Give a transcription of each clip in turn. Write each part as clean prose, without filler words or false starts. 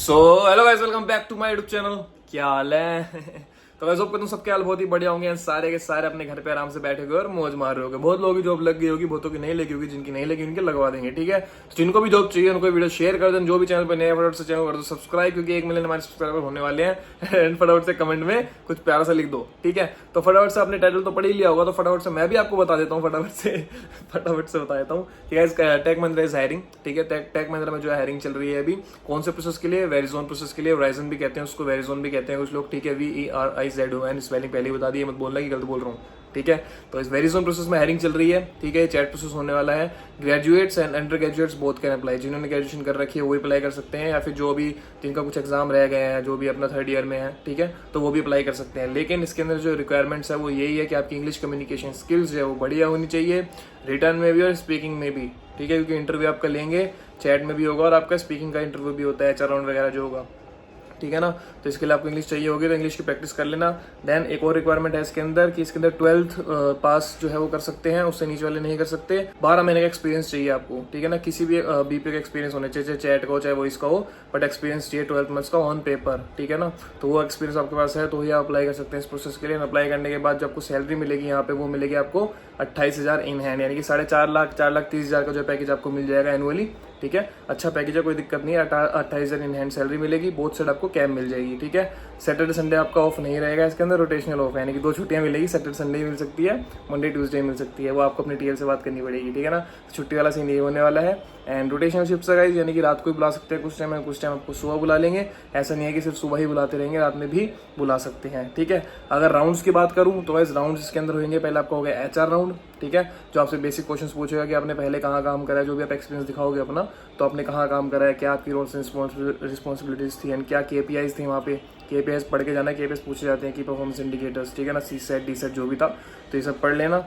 So hello guys, welcome back to my YouTube channel. क्या हाल है? तो गाइस होप तुम सबके हाल बहुत ही बढ़िया होंगे। सारे के सारे अपने घर पे आराम से बैठे हुए और मौज मार रहे होगे। बहुत लोगों की जॉब लग गई होगी, बहुतों की नहीं लगी होगी। जिनकी नहीं लगी उनकी लगवा देंगे, ठीक है। तो जिनको भी जॉब चाहिए उनको वीडियो शेयर कर दें। जो भी चैनल पर नए फटाफट से चैनल कर दो सब्सक्राइब, क्योंकि 1 मिलियन हमारे सब्सक्राइबर होने वाले हैं। एंड फटाफट से कमेंट में कुछ प्यारा सा लिख दो, ठीक है। तो फटाफट से आपने टाइटल तो पढ़ ही लिया होगा, तो फटाफट से मैं भी आपको बता देता हूँ। फटाफट से बता देता हूँ कि guys Tech Mahindra is hiring, ठीक है। टेक महिंद्रा में जो है हायरिंग चल रही है अभी। कौन से प्रोसेस के लिए? वेरिजोन प्रोसेस के लिए। वेरिजन भी कहते हैं उसको, वेरिजोन भी कहते हैं कुछ लोग, ठीक है। VERIZON स्पेलिंग पहले ही बता दी, मत बोलना कि गलत बोल रहा हूँ, ठीक है। तो इस वेरिजोन प्रोसेस में हायरिंग चल रही है, ठीक है। चैट प्रोसेस होने वाला है। Graduates and under graduates both can apply. जिन्होंने ग्रेजुएशन कर रखी है वो भी अप्लाई कर सकते हैं, या फिर जो भी जिनका कुछ एग्जाम रह गए हैं, जो भी अपना 3rd ईयर में है, ठीक है, तो वो भी अप्लाई कर सकते हैं। लेकिन इसके अंदर जो रिक्वायरमेंट्स है वो यही है कि आपकी इंग्लिश कम्युनिकेशन स्किल्स जो है वो बढ़िया होनी चाहिए, रिटर्न में भी और स्पीकिंग में भी, ठीक है। क्योंकि इंटरव्यू आपका लेंगे, चैट में भी होगा और आपका स्पीकिंग का इंटरव्यू भी होता है, HR राउंड वगैरह जो होगा, ठीक है ना। तो इसके लिए आपको इंग्लिश चाहिए होगी, तो इंग्लिश की प्रैक्टिस कर लेना। देन एक और रिक्वायरमेंट है इसके अंदर कि इसके अंदर 12th पास जो है वो कर सकते हैं, उससे नीचे वाले नहीं कर सकते। 12 महीने का एक्सपीरियंस चाहिए आपको, ठीक है ना। किसी भी BPO का एक्सपीरियंस होना चाहिए, चाहे चैट का हो चाहे वॉइस का हो, बट एक्सपीरियंस चाहिए 12 मंथ्स का ऑन पेपर, ठीक है ना। तो वो एक्सपीरियंस आपके पास है तो ही आप अप्लाई कर सकते हैं इस प्रोसेस के लिए। अप्लाई करने के बाद जो आपको सैलरी मिलेगी यहाँ पे वो मिलेगी आपको 28,000 इन हैंड, यानी कि 4,30,000 का जो पैकेज आपको मिल जाएगा एनुअली, ठीक है। अच्छा पैकेज है, कोई दिक्कत नहीं है। 28,000 इन हैंड सैलरी मिलेगी, बोथ साइड आपको कैब मिल जाएगी, ठीक है। सैटरडे संडे आपका ऑफ नहीं रहेगा इसके अंदर, रोटेशनल ऑफ है, यानी कि 2 छुट्टियां मिलेगी। सैटरडे संडे मिल सकती है, मंडे ट्यूसडे मिल सकती है, वो आपको अपने TL से बात करनी पड़ेगी, ठीक है ना। छुट्टी वाला सीन ये होने वाला है। एंड रोटेशनल शिफ्ट है गाइस, यानी कि रात को भी बुला सकते हैं कुछ टाइम, कुछ टाइम आपको सुबह बुला लेंगे। ऐसा नहीं है कि सिर्फ सुबह ही बुलाते रहेंगे, रात में भी बुला सकते हैं, ठीक है। अगर राउंड्स की बात करूं तो गाइस राउंड्स इसके अंदर होंगे। पहले आपका हो गया HR राउंड, ठीक है, जो आपसे बेसिक क्वेश्चंस पूछेगा कि आपने पहले कहाँ काम करा है, जो भी आप एक्सपीरियंस दिखाओगे अपना, तो आपने कहाँ काम करा है, क्या आपकी रोल्स रिस्पॉन्सिबिलिटीज थी एंड क्या KPIs थी वहाँ पे। KPIs पढ़ के जाना, KPIs पूछे जाते हैं कि परफॉर्मेंस इंडिकेटर्स, ठीक है ना। CSAT DSAT जो भी था, तो ये सब पढ़ लेना।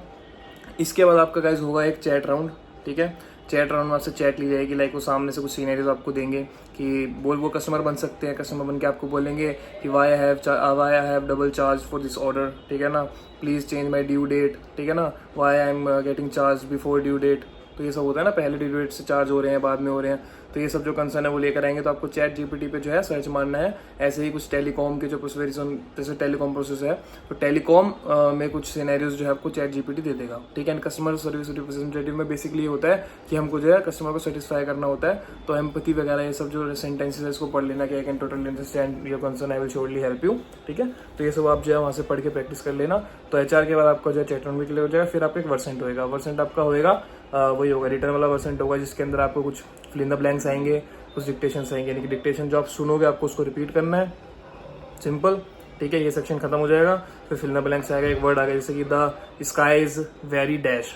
इसके बाद आपका गाइस होगा एक चैट राउंड, ठीक है। चैट राउंड में आपसे चैट ली जाएगी, लाइक वो सामने से कुछ सीनरीज आपको देंगे कि वो कस्टमर बन सकते हैं। कस्टमर बन के आपको बोलेंगे कि why I have double charge for this order, ठीक है ना। Please change my due date, ठीक है ना। Why I am getting charge before due date. तो ये सब होता है ना, पहले ड्यू डेट से चार्ज हो रहे हैं, बाद में हो रहे हैं। तो ये सब जो कंसर्न है वो लेकर आएंगे। तो आपको चैट GPT पे जो है सर्च मारना है। ऐसे ही कुछ टेलीकॉम के जो प्रोसेस, जैसे टेलीकॉम प्रोसेस है, तो टेलीकॉम में कुछ सिनेरियोज जो है आपको चैट GPT दे देगा, ठीक है। कस्टमर सर्विस रिप्रेजेंटेटिव में बेसिकली होता है कि हमको जो है कस्टमर को सेटिस्फाई करना होता है। तो एम्पैथी वगैरह ये सब जो सेंटेंसेस है इसको पढ़ लेना कि I can totally understand your concern, I will surely help you, ठीक है। तो ये सब आप जो है वहाँ से पढ़ के प्रैक्टिस कर लेना। तो HR के बाद आपका जो है चैट राउंड भी क्लियर हो जाएगा। फिर आपका एक वर्सेंट होगा। वर्सेंट आपका होएगा वही होगा, रिटर्न वाला वर्सेंट होगा, जिसके अंदर आपको कुछ फिल इन द ब्लैंक्स आएंगे, कुछ डिक्टेशन आएंगे, यानी कि डिक्टेशन जो आप सुनोगे आपको उसको रिपीट करना है, सिंपल, ठीक है। ये सेक्शन खत्म हो जाएगा। फिर फिल इन द ब्लैंक्स आएगा, एक वर्ड आ गया जैसे कि the sky is very dash,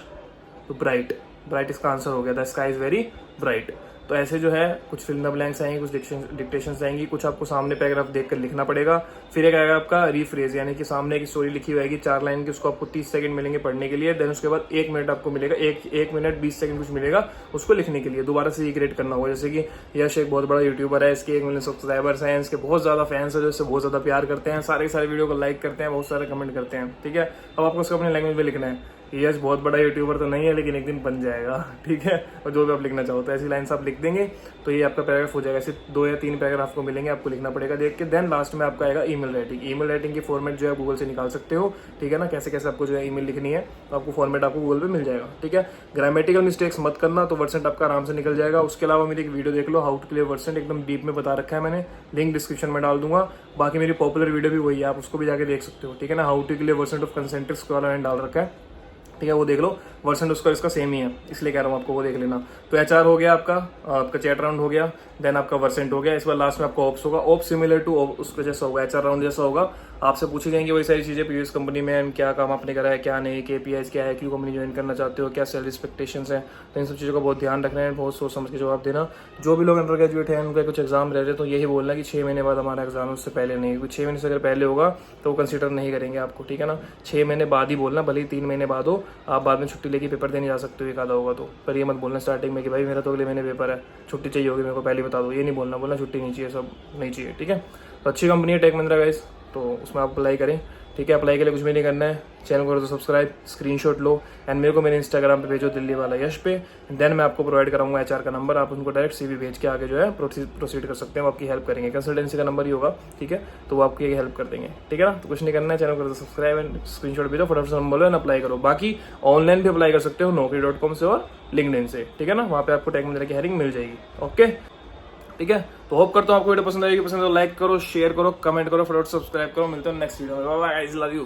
तो ब्राइट। ब्राइट इसका आंसर हो गया, the sky is very bright. तो ऐसे जो है कुछ फिल इन द ब्लैंक्स आएंगे, कुछ डिक्टेशंस आएंगी, कुछ आपको सामने पैराग्राफ देखकर लिखना पड़ेगा। फिर एक आएगा आपका रीफ्रेज, यानी कि सामने एक स्टोरी लिखी हुई आएगी 4 लाइन की, उसको आपको 30 सेकंड मिलेंगे पढ़ने के लिए। देन उसके बाद 1 मिनट आपको मिलेगा, एक मिनट 20 सेकंड कुछ मिलेगा उसको लिखने के लिए। दोबारा से रिक्रिएट करना होगा। जैसे कि यश एक बहुत बड़ा यूट्यूबर है, इसके 1 मिलियन सब्सक्राइबर्स हैं, इसके बहुत ज्यादा फैंस है जो इससे बहुत ज्यादा प्यार करते हैं, सारे वीडियो को लाइक करते हैं, बहुत सारे कमेंट करते हैं, ठीक है। अब आपको उसको अपने लैंग्वेज में लिखना है। यश बहुत बड़ा यूट्यूबर तो नहीं है, लेकिन एक दिन बन जाएगा, ठीक है। और जो भी आप लिखना चाहो तो ऐसी लाइन्स आप लिख देंगे तो ये आपका पैराग्राफ हो जाएगा। सिर्फ 2 या 3 पैराग्राफ को मिलेंगे, आपको लिखना पड़ेगा देख के। देन लास्ट में आपका आएगा ईमेल राइटिंग। ईमेल राइटिंग की फॉर्मेट जो है गूगल से निकाल सकते हो, ठीक है ना। कैसे कैसे आपको जो है ईमेल लिखनी है, तो आपको फॉर्मेट आपको गूगल पे मिल जाएगा, ठीक है। ग्रामेटिकल मिस्टेक्स मत करना, तो वर्सेंट आपका आराम से निकल जाएगा। उसके अलावा मेरी एक वीडियो देख लो, हाउ टू क्लियर वर्सेंट, एकदम डीप में बता रखा है मैंने, लिंक डिस्क्रिप्शन में डाल दूंगा। बाकी मेरी पॉपुलर वीडियो भी वही है, आप उसको भी जाके देख सकते हो, ठीक है ना। How to clear Versant of Concentrix वाला मैंने डाल रखा है, ठीक है, वो देख लो। वर्सेंट उसका इसका सेम ही है, इसलिए कह रहा हूँ आपको वो देख लेना। तो HR हो गया आपका चैट राउंड हो गया, देन आपका वर्सेंट हो गया। इस बार लास्ट में आपका ऑप्स होगा। ऑप्स सिमिलर टू उसका जैसा होगा, HR राउंड जैसा होगा। आपसे पूछी जाएंगी वही सारी चीजें, प्रीवियस कंपनी में क्या काम आपने करा है, क्या नहीं, KPIs क्या है, क्यों कंपनी ज्वाइन करना चाहते हो, क्या सैलरी एक्सपेक्टेशंस हैं। तो इन सब चीज़ों का बहुत ध्यान रखना है, बहुत सोच समझ के जवाब देना। जो भी लोग अंडर ग्रेजुएट हैं उनका कुछ एग्जाम रह रहे तो यही बोलना कि 6 महीने बाद हमारा एग्जाम, उससे पहले नहीं। क्योंकि 6 महीने से अगर पहले होगा तो वो कंसिडर नहीं करेंगे आपको, ठीक है ना। 6 महीने बाद ही बोलना, भले ही 3 महीने बाद हो, आप बाद में छुट्टी लेके पेपर देने जा सकते हो, एक आधा होगा तो। पर ये मत बोलना स्टार्टिंग में कि भाई मेरा तो अगले महीने पेपर है, छुट्टी चाहिए होगी मेरे को, पहले बता दो। ये नहीं बोलना छुट्टी नहीं चाहिए, सब नहीं चाहिए, ठीक है। तो अच्छी कंपनी है टेक महिंद्रा गाइस, तो उसमें आप अप्लाई करें, ठीक है। अप्लाई के लिए कुछ भी नहीं करना है, चैनल को करो तो सब्सक्राइब, स्क्रीनशॉट लो एंड मेरे को मेरे इंस्टाग्राम पे भेजो दिल्ली वाला यश पे। देन मैं आपको प्रोवाइड कराऊंगा HR का नंबर, आप उनको डायरेक्ट CV भेज के आगे जो है प्रोसीड कर सकते हैं, वो आपकी हेल्प करेंगे। कंसल्टेंसी का नंबर ही होगा, ठीक है, तो वो आपकी हेल्प कर देंगे, ठीक है ना। तो कुछ नहीं करना है, चैनल को करो तो सब्सक्राइब एंड स्क्रीनशॉट भेजो, फटाफट से नंबर लो एंड अप्लाई करो। बाकी ऑनलाइन भी अप्लाई कर सकते हो naukri.com से और लिंक्डइन से, ठीक है ना, वहाँ पे आपको टेक महिंद्रा की हायरिंग मिल जाएगी। ओके, ठीक है। तो होप करता हूँ आपको वीडियो पसंद आएगी, पसंद है तो लाइक करो, शेयर करो, कमेंट करो, फटाफट सब्सक्राइब करो। मिलते हैं नेक्स्ट वीडियो में, bye bye guys, love you.